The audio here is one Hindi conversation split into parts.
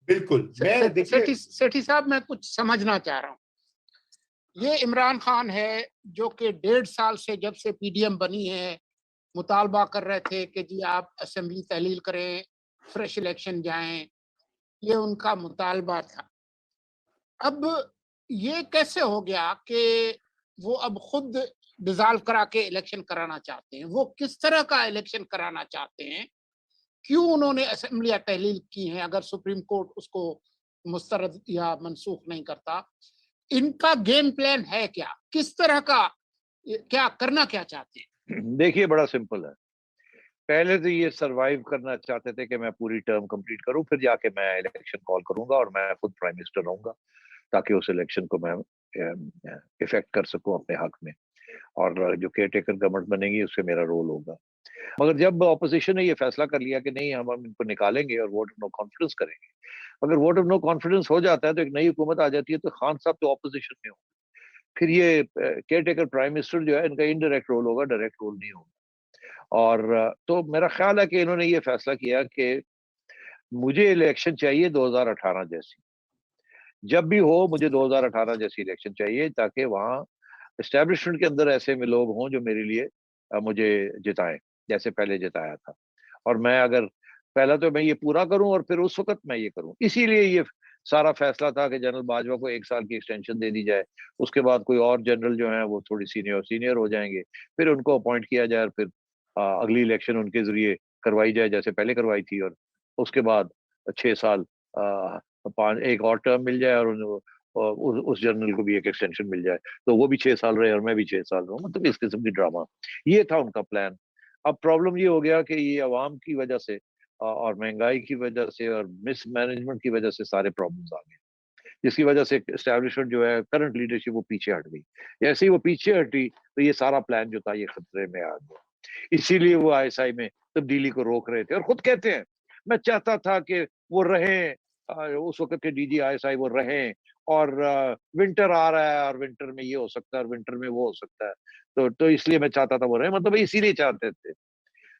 बिल्कुल, मैं देखिए सेठी सेठी साहब, मैं कुछ समझना चाह रहा हूँ। ये इमरान खान है जो कि 1.5 साल से, जब से पीडीएम बनी है, मुतालबा कर रहे थे कि जी आप असेंबली तहलील करें, फ्रेश इलेक्शन जाएँ, ये उनका मुतालबा था। अब ये कैसे हो गया कि वो अब खुद डिसॉल्व करा के इलेक्शन कराना चाहते हैं? वो किस तरह का इलेक्शन कराना चाहते हैं? क्यों उन्होंने असेंबलियाँ तहलील की हैं अगर सुप्रीम कोर्ट उसको मुस्तरद या मनसूख नहीं करता? इनका गेम प्लान है क्या? किस तरह का, क्या करना क्या चाहते हैं? देखिए, बड़ा सिंपल है। पहले तो ये सर्वाइव करना चाहते थे कि मैं पूरी टर्म कंप्लीट करूं, फिर जाके मैं इलेक्शन कॉल करूंगा और मैं खुद प्राइम मिनिस्टर रहूंगा, ताकि उस इलेक्शन को मैं इफेक्ट कर सकूं अपने हक में, और जो केयर टेकर गवर्नमेंट बनेगी उससे मेरा रोल होगा। मगर जब ऑपोजिशन ने ये फैसला कर लिया कि नहीं, हम इनको निकालेंगे और वोट ऑफ नो कॉन्फिडेंस करेंगे, अगर वोट ऑफ नो कॉन्फिडेंस हो जाता है तो एक नई हुकूमत आ जाती है, तो खान साहब तो ऑपोजिशन में हो, फिर ये केयर टेकर प्राइम मिनिस्टर जो है, इनका इनडायरेक्ट रोल होगा, डायरेक्ट रोल नहीं होगा। और तो मेरा ख्याल है कि इन्होंने ये फैसला किया कि मुझे इलेक्शन चाहिए 2018 जैसी, जब भी हो मुझे 2018 जैसी इलेक्शन चाहिए, ताकि वहाँ एस्टेब्लिशमेंट के अंदर ऐसे में लोग हों जो मेरे लिए मुझे जिताएं, जैसे पहले जिताया था। और मैं अगर पहला तो मैं ये पूरा करूं और फिर उस वक्त मैं ये करूं, इसीलिए ये सारा फैसला था कि जनरल बाजवा को 1 साल की एक्सटेंशन दे दी जाए, उसके बाद कोई और जनरल जो है वो थोड़ी सीनियर हो जाएंगे, फिर उनको अपॉइंट किया जाए और फिर अगली इलेक्शन उनके जरिए करवाई जाए जैसे पहले करवाई थी, और उसके बाद 6 साल, 1 और टर्म मिल जाए और उस जनरल को भी एक एक्सटेंशन मिल जाए, तो वो भी 6 साल रहे और मैं भी 6 साल रहूं। मतलब इस किस्म की ड्रामा, ये था उनका प्लान। अब प्रॉब्लम ये हो गया कि ये अवाम की वजह से और महंगाई की वजह से और मिसमैनेजमेंट की वजह से सारे प्रॉब्लम्स आ गए, जिसकी वजह से एस्टेब्लिशमेंट जो है, करंट लीडरशिप, वो पीछे हट गई। जैसे ही वो पीछे हटी तो ये सारा प्लान जो था ये खतरे में आ गया। इसीलिए वो आईएसआई में तब्दीली को रोक रहे थे, और खुद कहते हैं मैं चाहता था कि वो रहें, उस वक्त के डीजी आईएसआई वो रहें, और विंटर आ रहा है और विंटर में ये हो सकता है और विंटर में वो हो सकता है, तो इसलिए मैं चाहता था वो रहे, मतलब इसीलिए चाहते थे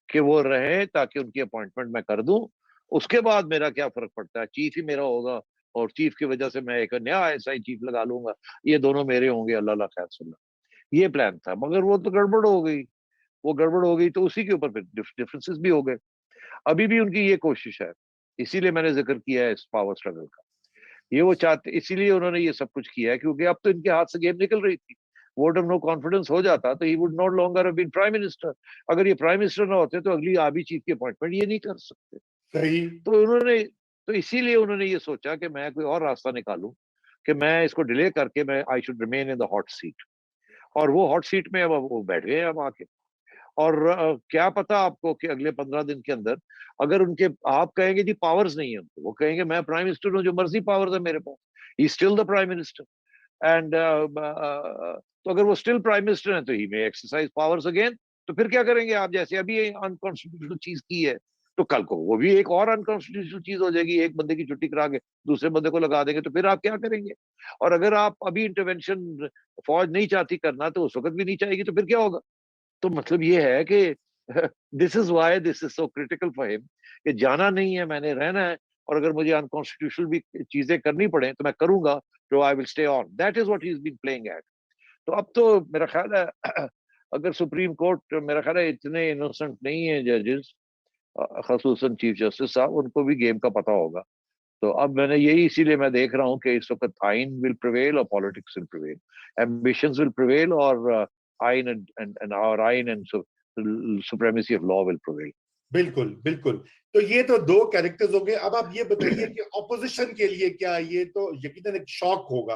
कि वो रहे ताकि उनकी अपॉइंटमेंट मैं कर दूं। उसके बाद मेरा क्या फर्क पड़ता है, चीफ ही मेरा होगा, और चीफ की वजह से मैं एक नया आईएसआई चीफ लगा लूंगा, ये दोनों मेरे होंगे, अल्लाह ला खैर सुल्ला। ये प्लान था, मगर वो तो गड़बड़ हो गई। वो गड़बड़ हो गई तो उसी के ऊपर फिर डिफरेंसेस भी हो गए। अभी भी उनकी ये कोशिश है, इसीलिए मैंने जिक्र किया है इस पावर स्ट्रगल का। ये वो चाहते, इसीलिए उन्होंने ये सब कुछ किया है, क्योंकि अब तो इनके हाथ से गेम निकल रही थी। वोट ऑफ नो कॉन्फिडेंस हो जाता तो he would not longer have been prime minister. अगर ये प्राइम मिनिस्टर ना होते तो अगली आबी चीफ की अपॉइंटमेंट ये नहीं कर सकते। सही। तो उन्होंने, तो इसीलिए उन्होंने ये सोचा कि मैं कोई और रास्ता निकालूं, कि मैं इसको डिले करके मैं I should remain in the hot seat. और वो हॉट सीट में अब वो बैठ गए अब आके। और क्या पता आपको कि अगले 15 दिन के अंदर, अगर उनके, आप कहेंगे जी पावर्स नहीं है उनको, वो कहेंगे मैं प्राइम मिनिस्टर हूँ, जो मर्जी पावर्स है मेरे पास, he still the prime minister. And तो अगर वो स्टिल प्राइम मिनिस्टर है तो ही में एक्सरसाइज पावर्स अगेन। तो फिर क्या करेंगे आप, जैसे अभी अनकॉन्स्टिट्यूशनल चीज की है, तो कल को वो भी एक और अनकॉन्स्टिट्यूशनल चीज हो जाएगी, एक बंदे की छुट्टी करा के दूसरे बंदे को लगा देंगे, तो फिर आप क्या करेंगे? और अगर आप अभी इंटरवेंशन फौज नहीं चाहती करना, तो उस वक्त भी नहीं चाहेगी, तो फिर क्या होगा? तो मतलब ये है कि this is why this is so critical for him, कि जाना नहीं है, मैंने रहना है, और अगर मुझे अनकॉन्स्टिट्यूशनल भी चीजें करनी पड़े तो मैं करूंगा, तो I will stay on. That is what he is been playing at. तो अब तो मेरा ख्याल है अगर सुप्रीम कोर्ट, मेरा ख्याल है इतने इनोसेंट नहीं है जजेस, खसूसन चीफ जस्टिस साहब, उनको भी गेम का पता होगा। तो अब मैंने यही, इसीलिए मैं देख रहा हूँ कि इस वक्त आइन विल प्रिवेल और politics will prevail, ambitions will prevail, और आइन एंड आवर आइन and supremacy of law will prevail. बिल्कुल बिल्कुल। तो ये तो दो कैरेक्टर्स हो गए। अब आप ये बताइए कि ऑपोजिशन के लिए क्या, ये तो यकीनन एक शॉक होगा,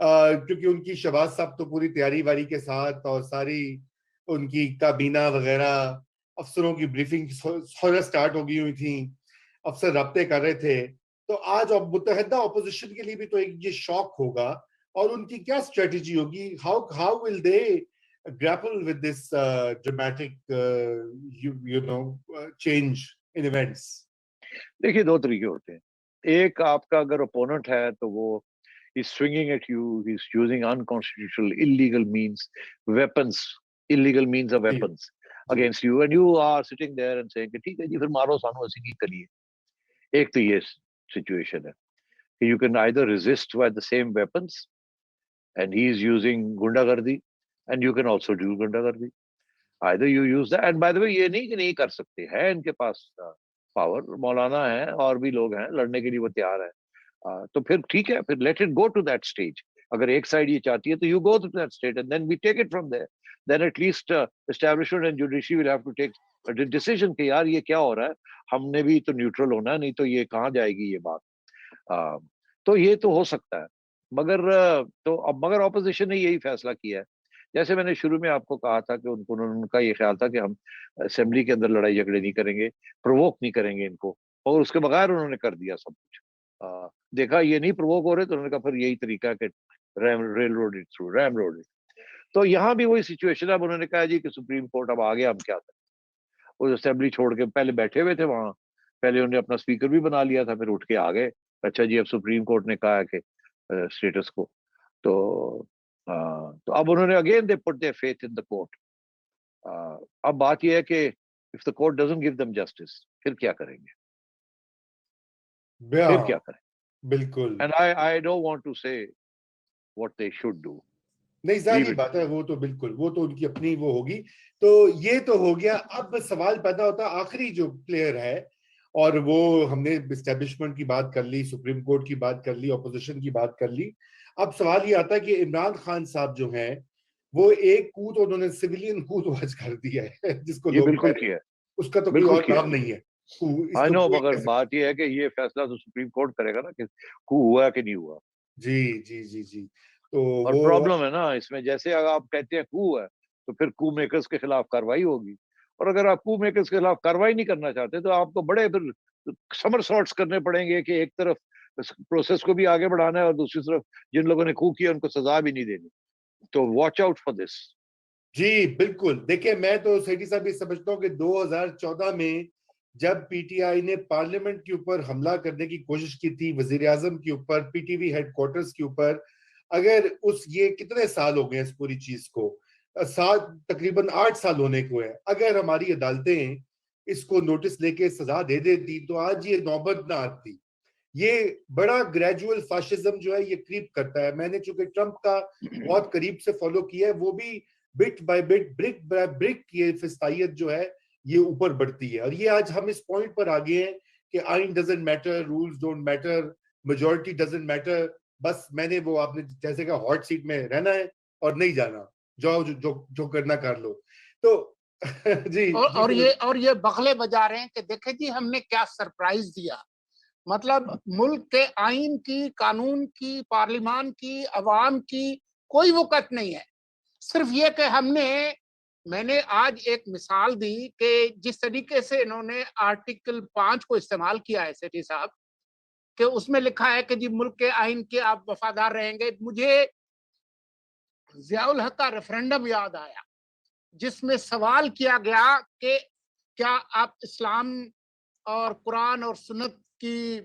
क्योंकि उनकी शहबाज साहब तो पूरी तैयारी वारी के साथ, और सारी उनकी काबीना वगैरह, अफसरों की ब्रीफिंग स्टार्ट हो गई हुई थी, अफसर रब्ते कर रहे थे। तो आज अब मुत्तहदा ऑपोजिशन के लिए भी तो एक ये शॉक होगा, और उनकी क्या स्ट्रेटेजी होगी? How will they grapple with this dramatic change in events? देखिए, दो तरीके होते हैं। एक, आपका अगर ओपोनेंट है तो वो is swinging at you, he's using unconstitutional, illegal means, weapons, illegal means of ji weapons ji. against you, and you are sitting there and saying कि ठीक है जी, फिर मारो सानू, ऐसी की करिए। एक तो ये सिचुएशन है कि you can either resist by the same weapons and he is using गुंडागर्दी and you can also do गुंडागर्दी। Either you use that, and by the way ये नहीं कि नहीं कर सकते, है इनके पास पावर, मौलाना है और भी लोग हैं, लड़ने के लिए वो तैयार है। तो फिर ठीक है, फिर let it go to that stage. अगर एक साइड ये चाहती है तो you go to that stage and then we take it from there. Then at least establishment and judiciary will have to take decision कि यार ये क्या हो रहा है, हमने भी तो न्यूट्रल होना है, नहीं तो ये कहाँ जाएगी ये बात। तो ये तो हो सकता है, मगर तो अब मगर ऑपोजिशन ने यही फैसला किया है। जैसे मैंने शुरू में आपको कहा था कि उनका ये ख्याल था कि हम असेंबली के अंदर लड़ाई झगड़े नहीं करेंगे, प्रोवोक नहीं करेंगे इनको, और उसके बगैर उन्होंने कर दिया सब कुछ। देखा ये नहीं प्रोवोक हो रहे तो उन्होंने कहा फिर यही तरीका कि rail road it through, RAM road. तो यहाँ भी वही सिचुएशन है। अब उन्होंने कहा जी कि सुप्रीम कोर्ट अब आ गया, हम क्या करें। वो असेंबली छोड़ के पहले बैठे हुए थे वहां, पहले उन्होंने अपना स्पीकर भी बना लिया था, फिर उठ के आ गए। अच्छा जी अब सुप्रीम कोर्ट ने कहा है कि स्टेटस को, तो तो अब उन्होंने again they put their faith in the court. अब बात यह है कि if the court doesn't give them justice, फिर क्या करेंगे, फिर क्या करें। बिल्कुल। And I don't want to say what they should do. नहीं, जाहिर बात है, वो तो बिल्कुल, वो तो उनकी अपनी वो होगी। तो ये तो हो गया। अब सवाल पैदा होता है आखिरी जो प्लेयर है, और वो हमने एस्टेब्लिशमेंट की बात कर ली, सुप्रीम कोर्ट की बात कर ली, ऑपोजिशन की बात कर ली। अब सवाल ये आता है कि इमरान खान साहब जो हैं, वो एक कूद उन्होंने सिविलियन कूद आज कर दिया है जिसको ये लोग बिल्कुल कह रहे किया हैं, है, उसका तो कोई बिल्कुल और किया नाम नहीं है। आई इसको नो, कोई मगर कह सकता। बात यह है कि ये फैसला तो सुप्रीम कोर्ट करेगा ना कि कू हुआ कि नहीं हुआ। जी जी जी जी। तो और वो प्रॉब्लम है ना इसमें, जैसे अगर आप कहते हैं कू है तो फिर कू मेकर्स के खिलाफ कार्रवाई होगी, और अगर आप कू मेकर्स के खिलाफ कार्रवाई नहीं करना चाहते तो आपको बड़े फिर समर सॉर्ट्स करने पड़ेंगे कि एक तरफ प्रोसेस को भी आगे बढ़ाना है और दूसरी तरफ जिन लोगों ने कू किया उनको सजा भी नहीं देनी। तो वॉच आउट फॉर दिस। जी बिल्कुल। देखिए, मैं तो सेठी साहब ये समझता हूँ कि 2014 में जब पीटीआई ने पार्लियामेंट के ऊपर हमला करने की कोशिश की थी, वजीर आजम के ऊपर, पीटीवी हेडक्वार्टर्स के ऊपर, अगर उस ये कितने साल हो गए इस पूरी चीज को, सात तकरीबन 8 साल होने को है, अगर हमारी अदालतें इसको नोटिस लेके सजा दे देती तो आज ये नौबत ना आती। ये बड़ा ग्रेजुअल फाशिज्म जो है ये क्रीप करता है। मैंने चूंकि ट्रंप का बहुत करीब से फॉलो किया है, वो भी bit by bit, brick by brick ये फिस्तायत जो है ये ऊपर बढ़ती है। और ये आज हम इस पॉइंट पर आ गए हैं कि आइन doesn't matter, rules don't matter, majority doesn't matter. बस मैंने वो आपने जैसे कहा हॉट सीट में रहना है और नहीं जाना, जाओ जो जो, जो करना कर लो। तो जी जी और ये बगले बजा रहे हैं कि देखे जी हमने क्या सरप्राइज दिया। मतलब मुल्क के आइन की, कानून की, पार्लियामान की, अवाम की कोई वक़्त नहीं है। सिर्फ ये कि मैंने आज एक मिसाल दी कि जिस तरीके से इन्होंने आर्टिकल 5 को इस्तेमाल किया है सेठी साहब, कि उसमें लिखा है कि जी मुल्क के आइन के आप वफादार रहेंगे। मुझे ज़ियाउल हक का रेफरेंडम याद आया जिसमें सवाल किया गया कि क्या आप इस्लाम और कुरान और सुन्नत की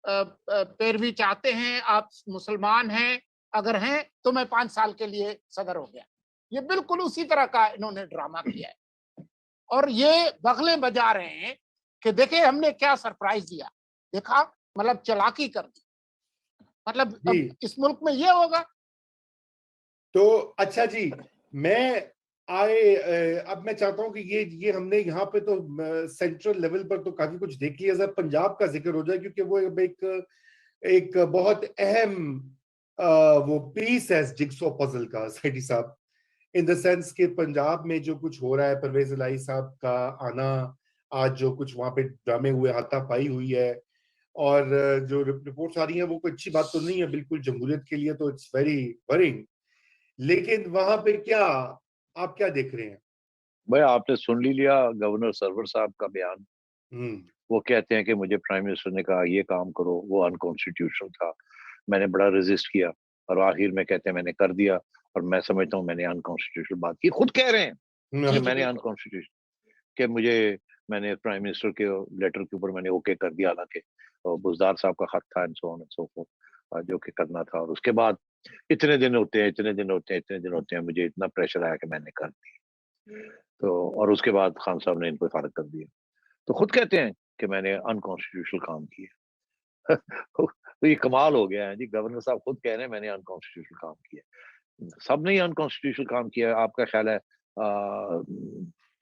पैरवी चाहते हैं, आप मुसलमान हैं, अगर हैं तो मैं 5 साल के लिए सदर हो गया। ये बिल्कुल उसी तरह का इन्होंने ड्रामा किया है और ये बगलें बजा रहे हैं कि देखिए हमने क्या सरप्राइज दिया। देखा, मतलब चालाकी कर दी। मतलब जी। अब इस मुल्क में ये होगा। तो अच्छा जी, मैं अब मैं चाहता हूं कि ये हमने यहाँ पे तो सेंट्रल लेवल पर तो काफी कुछ देख लिया, जरा पंजाब का जिक्र हो जाए, क्योंकि वो एक एक बहुत अहम वो पीस है जिग्सो पजल का सेठी साहब, इन द सेंस कि पंजाब में जो कुछ हो रहा है, परवेज इलाही साहब का आना, आज जो कुछ वहां पे ड्रामे हुए, हाथापाई हुई है, और जो रिपोर्ट्स आ रही हैं वो कोई अच्छी बात तो नहीं है बिल्कुल जमहूरियत के लिए, तो इट्स वेरी वरिंग। लेकिन वहां पे क्या, आप क्या देख रहे हैं? भाई आपने सुन लिया गवर्नर सरवर साहब का बयान। हम्म। वो कहते हैं कि मुझे प्राइम मिनिस्टर ने कहा ये काम करो, वो अनकॉन्स्टिट्यूशनल था, मैंने बड़ा रेजिस्ट किया और आखिर में कहते हैं मैंने कर दिया, और मैं समझता हूँ मैंने अनकॉन्स्टिट्यूशनल बात की। खुद कह रहे हैं कि मैंने अनकॉन्स्टिट्यूशनल, कि मैंने प्राइम मिनिस्टर के लेटर के ऊपर मैंने ओके कर दिया, हालांकि बुजदार साहब का खत था and so on and so fourth जो कि करना था, और उसके बाद इतने दिन होते हैं, इतने दिन होते हैं, इतने दिन होते हैं, मुझे इतना प्रेशर आया कि मैंने कर दिया। तो और उसके बाद खान साहब ने इनको फारग कर दिया। तो खुद कहते हैं कि मैंने अनकॉन्स्टिट्यूशनल काम किया। तो ये कमाल हो गया है जी। गवर्नर साहब खुद कह रहे हैं मैंने अनकॉन्स्टिट्यूशनल काम किया। सबने ही अनकॉन्स्टिट्यूशनल काम किया है। आपका ख्याल है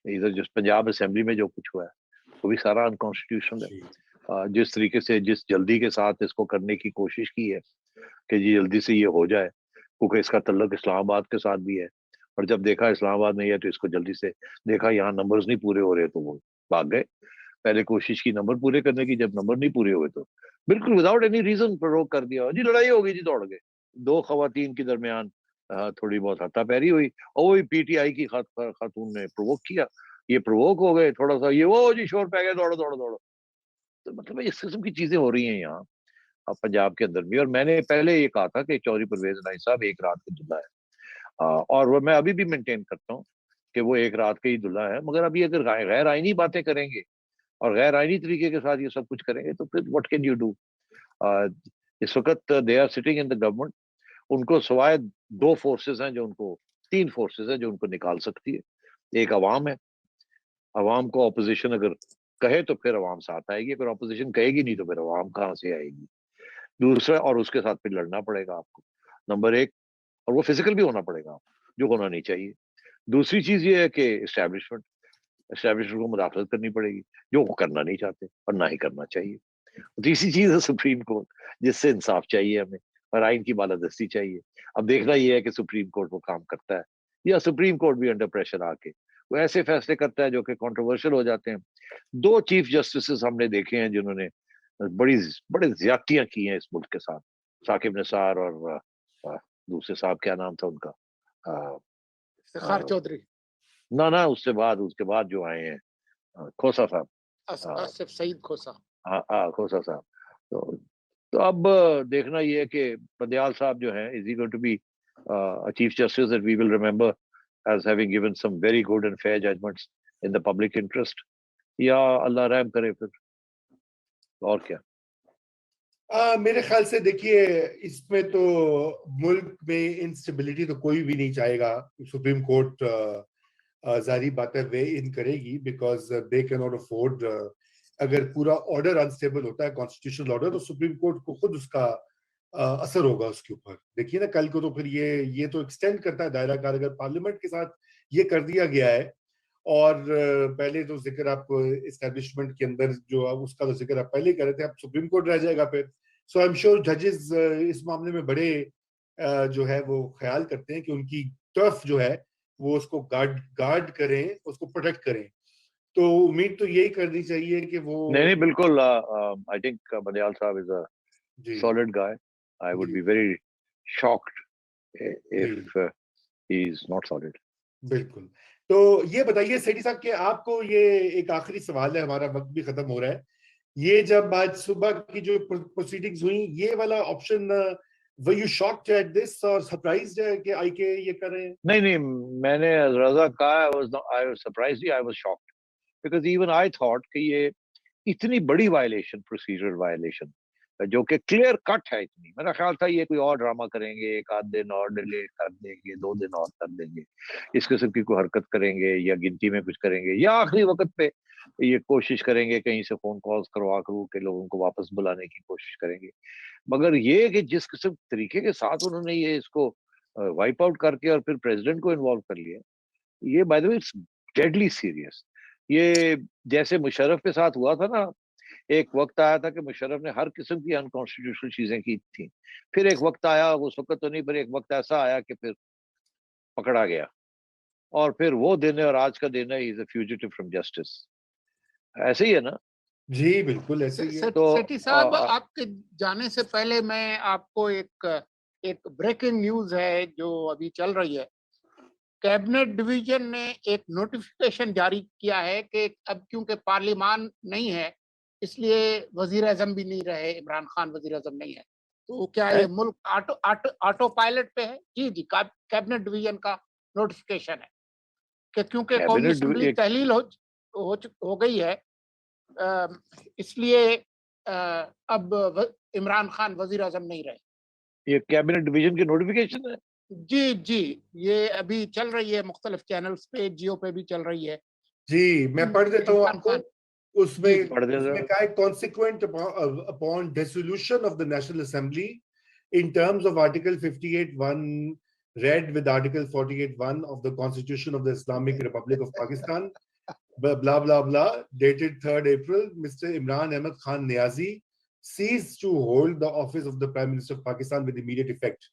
इधर जिस पंजाब असेंबली में जो कुछ हुआ है वो भी सारा अनकॉन्स्टिट्यूशनल है। जिस तरीके से जिस जल्दी के साथ इसको करने की कोशिश की है कि जी जल्दी से ये हो जाए, क्योंकि इसका तल्लुक इस्लामाबाद के साथ भी है, और जब देखा इस्लामाबाद नहीं है तो इसको जल्दी से देखा यहाँ नंबर्स नहीं पूरे हो रहे तो वो भाग गए। पहले कोशिश की नंबर पूरे करने की, जब नंबर नहीं पूरे हुए तो बिल्कुल विदाउट एनी रीजन प्रोवोक कर दिया जी, लड़ाई हो गई जी, दौड़ गए। दो खवातीन के दरमियान थोड़ी बहुत हाथापैरी हुई और वही पीटीआई की खातून ने प्रोवोक किया, ये प्रोवोक हो गए थोड़ा सा, ये वो जी शोर पै गए, दौड़ो दौड़ो दौड़ो। तो मतलब इस किस्म की चीजें हो रही हैं यहाँ अब पंजाब के अंदर भी। और मैंने पहले ये कहा था कि चौधरी परवेज इनायत साहब एक रात के दुल्हा है, और वो मैं अभी भी मेंटेन करता हूँ कि वो एक रात के ही दुल्हा है। मगर अभी अगर गैर आईनी बातें करेंगे और गैर आईनी तरीके के साथ ये सब कुछ करेंगे तो फिर व्हाट कैन यू डू। इस वक्त they are sitting in the government, उनको सवाए दो फोर्सेस हैं जो उनको, तीन फोर्सेस हैं जो उनको निकाल सकती है। एक अवाम है, अवाम को ऑपोजिशन अगर कहे तो फिर अवाम साथ आएगी, अगर ऑपोजिशन कहेगी नहीं तो फिर अवाम कहाँ से आएगी। दूसरा, और उसके साथ फिर लड़ना पड़ेगा आपको, नंबर एक, और वो फिजिकल भी होना पड़ेगा आपको, जो होना नहीं चाहिए। दूसरी चीज ये है कि एस्टेब्लिशमेंट को मुदाखलत करनी पड़ेगी, जो वो करना नहीं चाहते और ना ही करना चाहिए। तीसरी चीज है सुप्रीम कोर्ट, जिससे इंसाफ चाहिए हमें और आइन की बालादस्ती चाहिए। अब देखना यह है कि सुप्रीम कोर्ट वो काम करता है या सुप्रीम कोर्ट भी अंडर प्रेशर आके वो ऐसे फैसले करता है जो कि कंट्रोवर्शियल हो जाते हैं। दो चीफ जस्टिस हमने देखे हैं जिन्होंने बड़े ज्यादतियां की हैं इस मुल्क के साथ, साकिब निसार और दूसरे साहब क्या नाम था उनका, इफ्तिखार चौधरी, ना उसके बाद जो आए हैं खोसा साहब, आसिफ सईद खोसा, हाँ खोसा साहब। तो अब देखना ये है कि बंदयाल साहब जो हैं, is he going to be a chief justice that we will remember as having given some very good and fair judgments in the public interest, या अल्लाह रहम करे फिर, और क्या। मेरे ख्याल से देखिए इसमें तो मुल्क में इंस्टेबिलिटी तो कोई भी नहीं चाहेगा। सुप्रीम कोर्ट जारी बात है वे इन करेगी because they can not afford, अगर पूरा ऑर्डर अनस्टेबल होता है कॉन्स्टिट्यूशनल ऑर्डर तो सुप्रीम कोर्ट को खुद उसका असर होगा उसके ऊपर। देखिए ना कल को तो फिर ये तो एक्सटेंड करता है दायरा कार, अगर पार्लियामेंट के साथ ये कर दिया गया है और पहले तो जिक्र आप एस्टेब्लिशमेंट के अंदर जो उसका तो जिक्र आप पहले कर रहे थे, अब सुप्रीम कोर्ट रह जाएगा फिर। सो आई एम श्योर जजेस इस मामले में बड़े जो है वो ख्याल करते हैं कि उनकी टर्फ जो है वो उसको गार्ड करें, उसको प्रोटेक्ट करें। तो उम्मीद तो यही करनी चाहिए कि वो नहीं बिल्कुल, आई थिंक बंदयाल साहब is a solid guy. I would be very shocked if he is not solid. बिल्कुल। तो ये बताइए सेठी साहब कि आपको ये एक आखिरी सवाल है, हमारा वक्त भी खत्म हो रहा है। ये जब आज सुबह की जो प्रोसीडिंग्स हुई, ये वाला option, were you shocked at this और सरप्राइज्ड है कि आईके ये कर रहे हैं? नहीं, मैंने रजा कहा, I was surprised, I was shocked because even I thought कि ये इतनी बड़ी वायलेशन, प्रोसीजरल वायलेशन जो कि क्लियर कट है इतनी, मेरा ख्याल था ये कोई और ड्रामा करेंगे, एक आध दिन और डिले कर देंगे, 2 दिन और कर देंगे, इस किस्म की कोई हरकत करेंगे या गिनती में कुछ करेंगे या आखिरी वक्त पे ये कोशिश करेंगे कहीं से फोन कॉल्स करवा के लोगों को वापस बुलाने की कोशिश करेंगे। मगर ये कि जिस किस्म तरीके के साथ उन्होंने ये इसको वाइप आउट करके और फिर प्रेसिडेंट को इन्वॉल्व कर लिया, ये bye the way it's deadly serious. ये जैसे मुशर्रफ के साथ हुआ था ना, एक वक्त आया था कि मुशर्रफ ने हर किस्म की अनकॉन्स्टिट्यूशनल चीजें की थी, फिर एक वक्त आया, उस वक्त तो नहीं, पर एक वक्त ऐसा आया कि फिर पकड़ा गया, और फिर वो दिन है और आज का दिन है, he is a fugitive from justice. ऐसे ही है ना? जी बिल्कुल ऐसे ही है। तो सेठी साहब, आपके जाने से पहले मैं आपको एक ब्रेकिंग न्यूज है जो अभी चल रही है। कैबिनेट डिवीजन ने एक नोटिफिकेशन जारी किया है कि अब क्योंकि पार्लियामान नहीं है इसलिए वजीर आजम भी नहीं रहे, इमरान खान वजीर आजम नहीं है, तो क्या ये मुल्क ऑटो पायलट पे है? जी कैबिनेट डिवीजन का नोटिफिकेशन है कि क्योंकि कौमी असेंबली तहलील हो गई है, इसलिए अब इमरान खान वजीर आजम नहीं रहे। ये कैबिनेट डिवीजन की नोटिफिकेशन है? जी, ये अभी चल रही है, मुख्तलिफ चैनल्स पे, जियो पे भी चल रही है। जी मैं पढ़ देता हूँ आपको। उसमें पढ़ दे उसमें कहा है consequent upon dissolution of the National Assembly in terms of Article 58(1) read with Article 48(1) of the Constitution of the Islamic Republic of Pakistan, blah blah blah, dated 3rd April, Mr. Imran Ahmad Khan Niazi ceased to hold the office of the Prime Minister of Pakistan with immediate effect.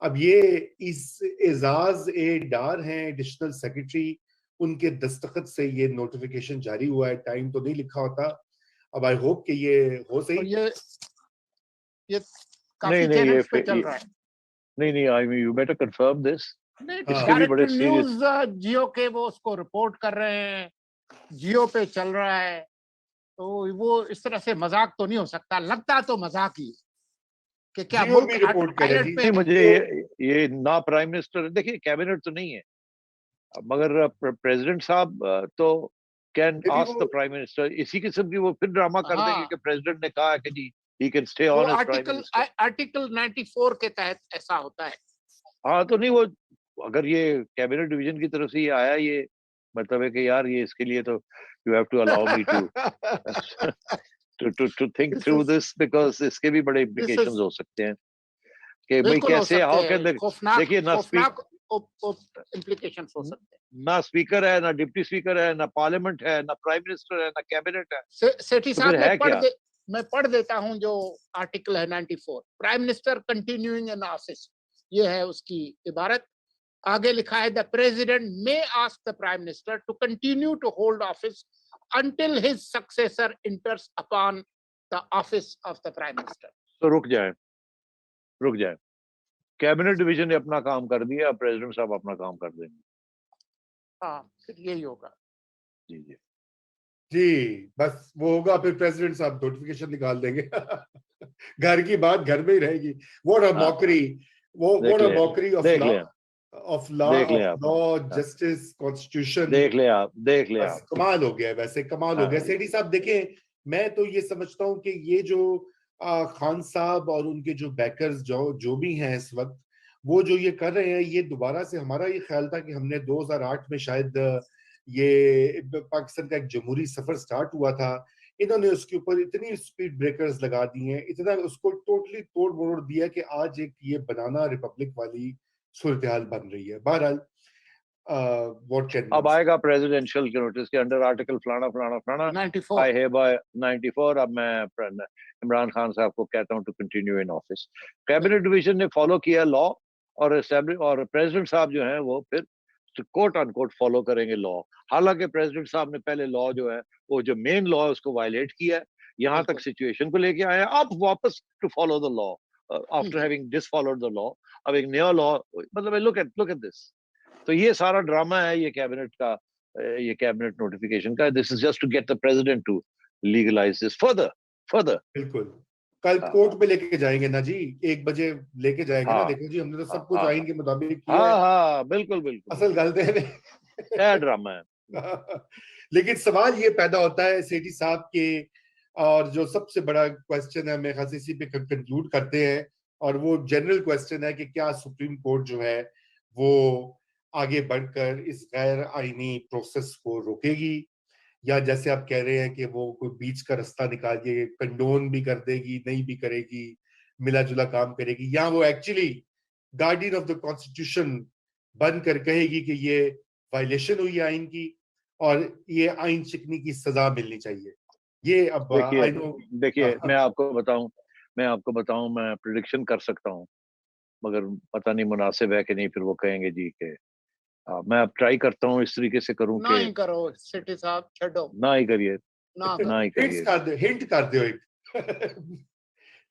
अब ये इस एजाज ए डार हैं एडिशनल सेक्रेटरी, उनके दस्तखत से ये नोटिफिकेशन जारी हुआ है, टाइम तो नहीं लिखा होता। अब आई होप कि ये हो सही। ये काफी चैनल्स पे चल रहा है। नहीं I mean you better confirm this. इसके भी बड़े न्यूज़ जियो के वो उसको रिपोर्ट कर रहे हैं, जियो पे चल रहा है, तो वो इस तरह से मजाक तो नहीं हो सकता। लगता तो मजाक ही कि क्या जियो भी रिपोर्ट कर रही थी। मुझे ये ना प्राइम मिनिस्टर, देखिए कैबिनेट तो नहीं है, मगर प्रेसिडेंट साहब तो can ask the prime minister, इसी किस्म की वो फिर ड्रामा कर देंगे कि प्रेसिडेंट ने कहा कि जी he can stay on as prime minister. Article 94 के तहत ऐसा होता है। हाँ तो नहीं, वो अगर ये कैबिनेट डिवीजन की तरफ से ये आया, ये मतलब है कि यार ये इसके लिए तो you have to allow me to think through this, because इसके भी बड़े इम्प्लीकेशंस हो सकते हैं कि भाई कैसे, हाउ कैन देखिए ना इम्प्लीकेशंस हो सकते हैं। ना स्पीकर है, ना डिप्टी स्पीकर है, ना पार्लियामेंट है, ना प्राइम मिनिस्टर है, ना कैबिनेट है। सेठी साहब मैं पढ़ देता हूं जो आर्टिकल है 94, prime minister continuing in office, ये है उसकी इबारत। आगे लिखा है the president may ask the prime minister to continue to hold office until his successor enters upon the office of the prime minister. तो रुक जाए, कैबिनेट डिवीजन ने अपना काम कर दिया, अब प्रेसिडेंट साहब अपना काम कर देंगे। हाँ, फिर यही होगा। जी बस वो होगा, फिर प्रेसिडेंट साहब नोटिफिकेशन निकाल देंगे। घर की बात घर में ही रहेगी। What a mockery, what a mockery of law, justice, constitution। देख ले आप कमाल हो गया, वैसे कमाल हो गया। सेठी साहब देखें, मैं तो ये समझता हूँ कि ये जो खान साहब और उनके जो बैकर्स जो भी हैं इस वक्त, वो जो ये कर रहे हैं, ये दोबारा से, हमारा ये ख्याल था कि हमने 2008 में शायद ये पाकिस्तान का एक जमहूरी सफर स्टार्ट हुआ था, इन्होंने उसके ऊपर इतनी स्पीड ब्रेकर्स लगा दी हैं, इतना उसको टोटली तोड़ मरोड़ दिया कि आज एक ये बनाना रिपब्लिक वाली सूरत हाल बन रही है। बहरहाल अब आएगा प्रेसिडेंशियल के नोटिस के अंडर आर्टिकल फलाना 94 आई है बाय 94। अब मैं इमरान खान साहब को कहता हूं to continue in office. Cabinet division ने फॉलो किया लॉ, और प्रेसिडेंट साहब जो हैं वो फिर कोट अनकोट फॉलो करेंगे लॉ। हालांकि प्रेसिडेंट साहब ने पहले लॉ जो है, वो जो मेन लॉ है उसको वायलेट किया है, यहाँ तक सिचुएशन को लेके आए हैं, अब वापस to follow the law after having disfollowed the law. अब एक नया लॉ, मतलब लुक एट दिस। तो ये सारा ड्रामा है ये कैबिनेट का, ये कैबिनेट नोटिफिकेशन का। This is just to get the president to legalise this further. बिल्कुल, कल कोर्ट में लेके जाएंगे ना जी, 1 बजे लेके जाएंगे ना। देखो जी, हमने तो सब कुछ आइन के मुताबिक किया है। हाँ बिल्कुल असल गलत है, क्या ड्रामा है। लेकिन सवाल ये पैदा होता है सेठी साहब के, और जो सबसे बड़ा क्वेश्चन है, मैं खास इसी पे कंक्लूड करते हैं, और वो जनरल क्वेश्चन है कि क्या सुप्रीम कोर्ट जो है वो आगे बढ़कर इस गैर आईनी प्रोसेस को रोकेगी, या जैसे आप कह रहे हैं कि वो कोई बीच का रास्ता निकाल के कंडोन भी कर देगी, नहीं भी करेगी, मिला जुला काम करेगी, या वो actually guardian of the constitution बनकर कहेगी कि ये वायलेशन हुई आइन की और ये आइन चिकनी की सजा मिलनी चाहिए। ये अब देखिए मैं आपको बताऊं, मैं प्रेडिक्शन कर सकता हूं, मगर पता नहीं मुनासिब है कि नहीं, फिर वो कहेंगे जी के मैं अब ट्राई करता हूँ इस तरीके से करूँ कि नहीं करो सेठी साहब, छोड़ो ना ही करिए, ना ही करिए। हिंट कर दो एक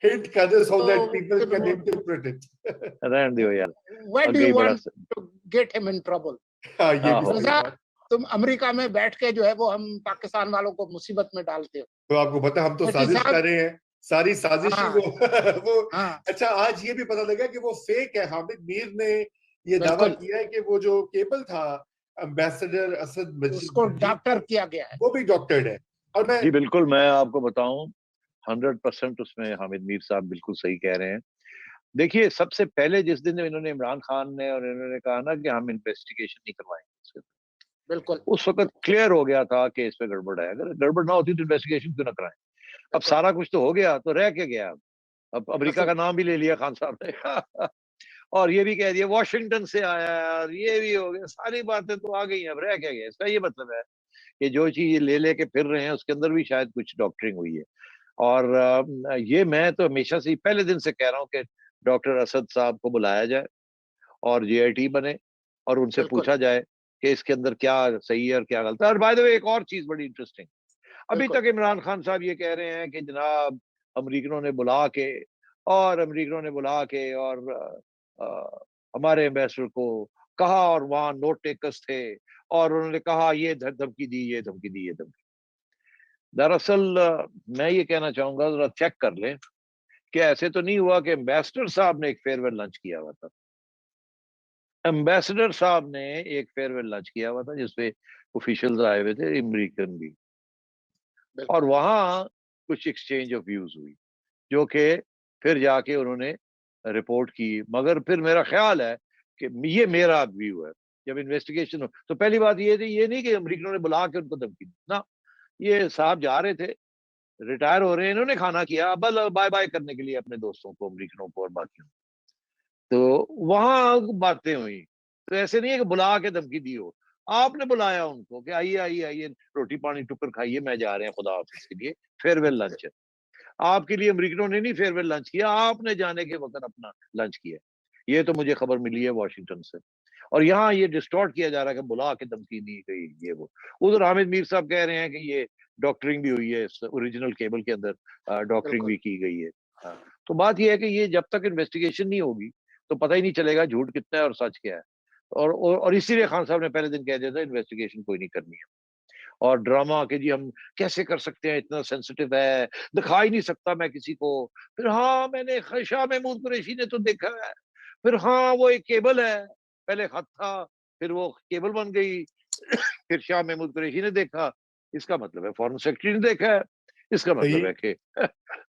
हिंट कर दो so that people can interpret it। रहने दो यार। Why do you want to get him in trouble? तुम अमेरिका में बैठ के जो है वो हम पाकिस्तान वालों को मुसीबत में डालते हो। तो आपको पता, हम तो साजिश कर रहे हैं, सारी साजिश वो अच्छा आज ये भी पता लगा कि वो फेक है। हामिद मीर ने ये दावा किया है कि वो जो केबल था एम्बेसडर असद मजीद, उसको डॉक्टर किया गया है, वो भी डॉक्टर्ड है। और मैं जी बिल्कुल, मैं आपको बताऊं 100% उसमें हामिद मीर साहब बिल्कुल सही कह रहे हैं। देखिए सबसे पहले जिस दिन इन्होंने इमरान खान ने और इन्होंने कहा ना कि हम इन्वेस्टिगेशन नहीं करवाएंगे, बिल्कुल उस वक्त क्लियर हो गया था कि इसमें गड़बड़ है। अगर गड़बड़ ना होती तो इन्वेस्टिगेशन क्यों ना कराएं? अब सारा कुछ तो हो गया, तो रह के गया। अब अमेरिका का नाम भी ले लिया खान साहब ने और ये भी कह दिया वॉशिंगटन से आया है, और ये भी हो गया, सारी बातें तो आ गई। अब रह क्या गया? इसका ये मतलब है कि जो चीज ले लेके फिर रहे हैं उसके अंदर भी शायद कुछ डॉक्टरिंग हुई है। और ये मैं तो हमेशा से पहले दिन से कह रहा हूँ कि डॉक्टर असद साहब को बुलाया जाए और जीआईटी बने और उनसे बिल्कुल पूछा जाए कि इसके अंदर क्या सही है और क्या गलत है। और बाय द वे एक और चीज बड़ी इंटरेस्टिंग, अभी बिल्कुल तक इमरान खान साहब ये कह रहे हैं कि जनाब अमरीकनों ने बुला के और हमारे एम्बेसडर को कहा और वहां नोट टेकर्स थे और उन्होंने कहा ये धमकी दी, ये धमकी दी, ये धमकी। दरअसल मैं ये कहना चाहूंगा जरा चेक कर लें कि ऐसे तो नहीं हुआ कि एम्बेसडर साहब ने एक फेयरवेल लंच किया हुआ था। एम्बेसडर साहब ने एक फेयरवेल लंच किया हुआ था जिसपे ऑफिशियल्स आए हुए थे, अमेरिकन भी, और बिल्कुल वहां कुछ एक्सचेंज ऑफ व्यूज हुई जो कि फिर जाके उन्होंने रिपोर्ट की। मगर फिर मेरा ख्याल है कि ये मेरा व्यू है, जब इन्वेस्टिगेशन हो तो पहली बात ये थी, ये नहीं कि अमरीकनों ने बुला के उनको धमकी दी ना, ये साहब जा रहे थे, रिटायर हो रहे हैं, इन्होंने खाना किया बल बाय बाय करने के लिए अपने दोस्तों को, अमरीकनों को और बाकियों को। तो वहां बातें हुई, तो ऐसे नहीं है कि बुला के धमकी दी हो, आपने बुलाया उनको कि आइए आइए आइए, रोटी पानी टुकर खाइए, मैं जा रहे हैं खुदा हाफिज के लिए, फेयरवेल लंच है। आपके लिए अमरीकनों ने नहीं फेयरवेल लंच किया, आपने जाने के वक्त अपना लंच किया। ये तो मुझे खबर मिली है वॉशिंगटन से। और यहाँ ये डिस्टॉर्ट किया जा रहा है कि बुला के धमकी दी गई, ये वो। उधर हामिद मीर साहब कह रहे हैं कि ये डॉक्टरिंग भी हुई है, ओरिजिनल केबल के अंदर डॉक्टरिंग बिल्कुल भी की गई है। हाँ। तो बात यह है कि ये जब तक इन्वेस्टिगेशन नहीं होगी तो पता ही नहीं चलेगा झूठ कितना है और सच क्या है। और इसीलिए खान साहब ने पहले दिन कह दिया था इन्वेस्टिगेशन कोई नहीं करनी है। और ड्रामा के जी हम कैसे कर सकते हैं, इतना सेंसिटिव है, दिखा ही नहीं सकता मैं किसी को। फिर हाँ मैंने शाह महमूद कुरैशी ने तो देखा है, फिर हाँ वो एक केबल है, पहले खत था फिर वो केबल बन गई फिर शाह महमूद कुरैशी ने देखा, इसका मतलब है फॉरेन सेक्रेटरी ने देखा है, इसका सही मतलब है कि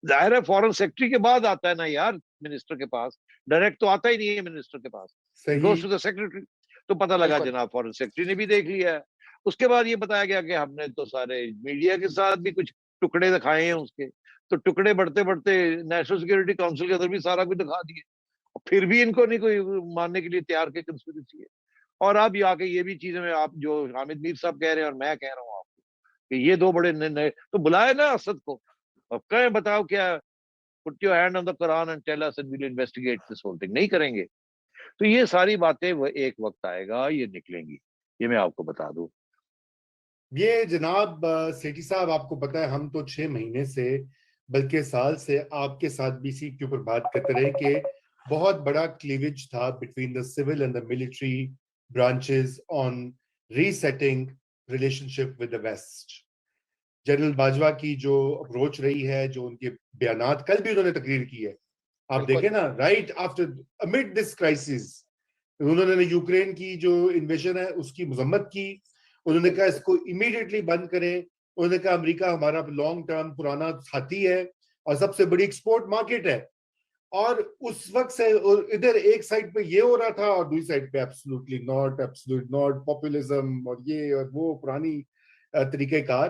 जाहिर है फॉरेन सेक्रेटरी के बाद आता है ना यार मिनिस्टर के पास, डायरेक्ट तो आता ही नहीं है मिनिस्टर के पास, इट सही गोज टू द सेक्रेटरी। तो पता लगा बिल्कुल जनाब फॉरेन सेक्रेटरी ने भी देख लिया है। उसके बाद ये बताया गया कि हमने तो सारे मीडिया के साथ भी कुछ टुकड़े दिखाए हैं उसके, तो टुकड़े बढ़ते बढ़ते नेशनल सिक्योरिटी काउंसिल के अंदर भी सारा कुछ दिखा दिए, फिर भी इनको नहीं कोई मानने के लिए तैयार के कंस्पिरेसी है। और अब आके ये भी चीजें में आप जो हामिद मीर साहब कह रहे हैं और मैं कह रहा हूँ आपको कि ये दो बड़े निर्णय, तो बुलाए ना असद को, अब कहें बताओ क्या, put your hand on the Quran and tell us and we will investigate this whole thing, नहीं करेंगे। तो ये सारी बातें वो एक वक्त आएगा ये निकलेंगी, ये मैं आपको बता दूं। ये जनाब सेठी साहब, आपको पता है हम तो 6 महीने से बल्कि साल से आपके साथ भी इसी के ऊपर बात करते रहे कि बहुत बड़ा क्लीवेज था between the civil and the military branches on resetting relationship with the west. General Bajwa की जो अप्रोच रही है, जो उनके बयानात, कल भी उन्होंने तकरीर की है, आप बिल्कुल देखें ना, right after amid this crisis उन्होंने यूक्रेन की जो इन्वेजन है उसकी मजम्मत की। उन्होंने कहा इसको इमीडिएटली बंद करें। उन्होंने कहा अमेरिका हमारा लॉन्ग टर्म पुराना साथी है और सबसे बड़ी एक्सपोर्ट मार्केट है। और उस वक्त से और इधर एक साइड पे ये हो रहा था और दूसरी साइड पे एब्सोल्यूट नॉट पॉपुलिज्म और ये और वो पुरानी तरीकेकार।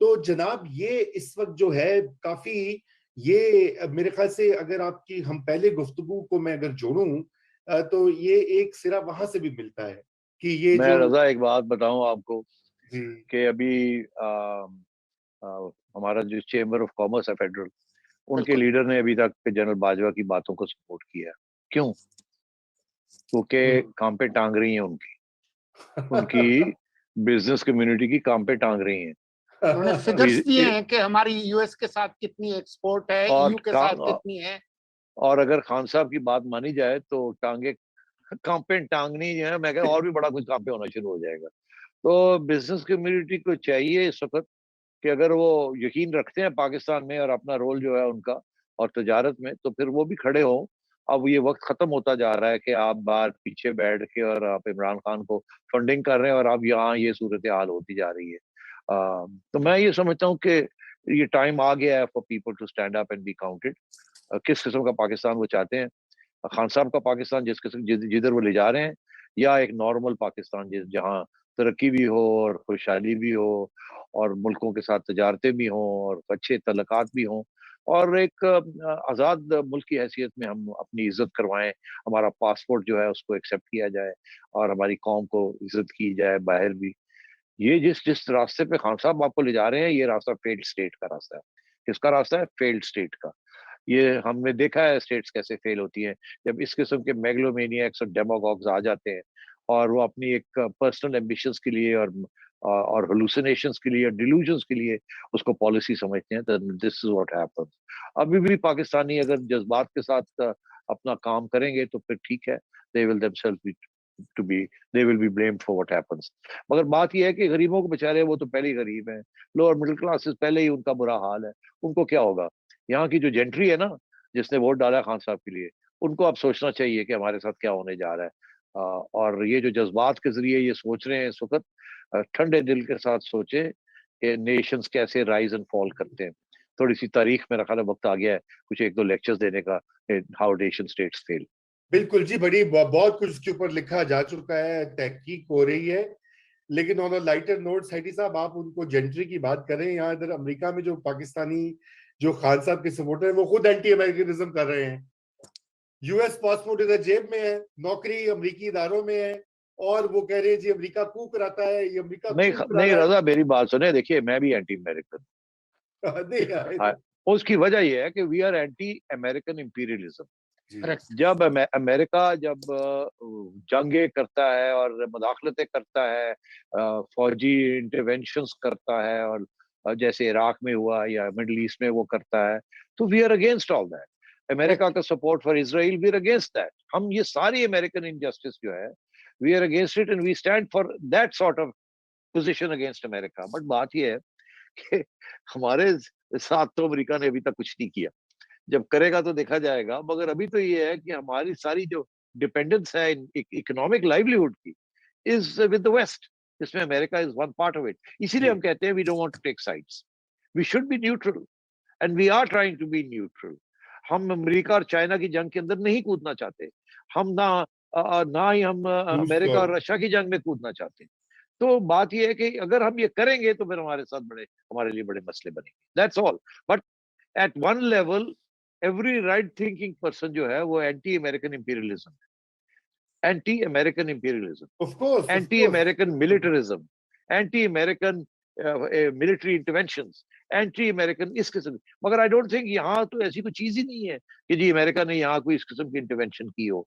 तो जनाब ये इस वक्त जो है काफी, ये मेरे ख्याल से अगर आपकी हम पहले गुफ्तगू को मैं अगर जोड़ूं तो ये एक सिरा वहां से भी मिलता है कि ये मैं जो। रजा एक बात बताऊं आपको जी कि अभी हमारा जो चेंबर ऑफ कॉमर्स है फेडरल, उनके बिल्कुल लीडर ने अभी तक जनरल बाजवा की बातों को सपोर्ट किया। क्यों? क्योंकि काम पे टांग रही है उनकी बिजनेस कम्युनिटी की काम पे टांग रही है। उन्होंने तो फिगर्स दिए हैं कि हमारी यूएस के साथ कितनी एक्सपोर्ट है, और ईयू के साथ कितनी है। और अगर खान साहब की बात मानी जाए तो टांगे काम पे टांगनी जो है, मैं कह और भी बड़ा कुछ काम पे होना शुरू हो जाएगा। तो बिजनेस कम्युनिटी को चाहिए इस वक्त कि अगर वो यकीन रखते हैं पाकिस्तान में और अपना रोल जो है उनका और तजारत में, तो फिर वो भी खड़े हों। अब ये वक्त खत्म होता जा रहा है कि आप बाहर पीछे बैठ के और आप इमरान खान को फंडिंग कर रहे हैं और अब यहाँ ये सूरत हाल होती जा रही है। तो मैं ये समझता हूँ कि ये टाइम आ गया है for people to stand up and be counted. किस किस्म का पाकिस्तान वो चाहते हैं, खान साहब का पाकिस्तान जिस किस्म जिधर वो ले जा रहे हैं, या एक नॉर्मल पाकिस्तान जहाँ तरक्की भी हो और खुशहाली भी हो और मुल्कों के साथ तजारतें भी हों और अच्छे तल्लुकात भी हों और एक आज़ाद मुल्क की हैसियत में हम अपनी इज्जत करवाएं, हमारा पासपोर्ट जो है उसको एक्सेप्ट किया जाए और हमारी कौम को इज्जत की जाए बाहर भी। ये जिस जिस रास्ते पे खान साहब आपको ले जा रहे हैं, ये रास्ता फेल्ड स्टेट का रास्ता है। किसका रास्ता है? फेल्ड स्टेट का। ये हमने देखा है स्टेट्स कैसे फेल होती हैं जब इस किस्म के मेगलोमेनियक्स और डेमागॉग्स आ जाते हैं और वो अपनी एक पर्सनल एम्बिशंस के लिए और hallucinations के लिए, डिल्यूजन्स के लिए उसको पॉलिसी समझते हैं। This is what happens. अभी भी पाकिस्तानी अगर जज्बात के साथ अपना काम करेंगे तो फिर ठीक है, they will themselves be to be they will be blamed for what happens. मगर बात यह है कि गरीबों को बेचारे वो तो पहले ही गरीब हैं, लोअर मिडिल क्लासेस पहले ही उनका बुरा हाल है, उनको क्या होगा? यहाँ की जो जेंट्री है ना, जिसने वोट डाला खान साहब के लिए, उनको अब सोचना चाहिए कि हमारे साथ क्या होने जा रहा है। और ये जो जज्बात के जरिए ये सोच रहे हैं इस वक्त, ठंडे दिल के साथ सोचे कि नेशंस कैसे राइज एंड फॉल करते हैं। थोड़ी सी तारीख में रखा वक्त आ गया है कुछ एक दो लेक्चर्स देने का, हाउ नेशन स्टेट्स फेल। बिल्कुल जी, बहुत कुछ इसके ऊपर लिखा जा चुका है, तहकीक हो रही है। लेकिन ऑन अ लाइटर नोट, सैदी साहब, आप उनको जेंट्री की बात करें, यहाँ इधर अमेरिका में जो पाकिस्तानी जो खान साहब के सपोर्टर हैं वो खुद एंटी अमेरिकनिज्म कर रहे हैं। यूएस पासपोर्ट इधर जेब में है, नौकरी अमेरिकी इदारों में है, और वो कह रहे हैं जी अमेरिका कू कराता है, ये अमेरिका नहीं कू करा नहीं रहा रजा, मेरी बात सुने, देखिए मैं भी एंटी अमेरिकन। है। उसकी वजह यह है कि we are anti American imperialism. Correct. जब अमेरिका जब जंगे करता है और मुदाखलतें करता है, फौजी इंटरवेंशंस करता है, और जैसे इराक में हुआ या मिडल ईस्ट में वो करता है, तो we are against all that. America का support for Israel, we are against that. हम ये सारी अमेरिकन इनजस्टिस जो है, we are against it and we stand for that sort of position against America. But बात यह है कि हमारे साथ तो अमेरिका ने अभी तक कुछ नहीं किया, जब करेगा तो देखा जाएगा। मगर अभी तो ये है कि हमारी सारी जो डिपेंडेंस है इकोनॉमिक लाइवलीहुड की इज विद द वेस्ट, जिसमें America is one part of it. इसीलिए हम कहते हैं we don't want to take sides, we should be neutral and we are trying to be neutral. हम अमेरिका और चाइना की जंग के अंदर नहीं कूदना चाहते, हम ना ही हम अमेरिका और रशिया की जंग में कूदना चाहते। तो बात यह है कि अगर हम ये करेंगे तो फिर हमारे लिए बड़े मसले बनेंगे, that's all. But at one level every right thinking person जो है वो anti American imperialism, anti American imperialism, of course, anti American militarism, anti American military interventions, anti American इस किस्म। मगर आई डोंट थिंक यहाँ तो ऐसी कोई चीज ही नहीं है कि जी अमेरिका ने यहाँ कोई इस किस्म की इंटरवेंशन की हो।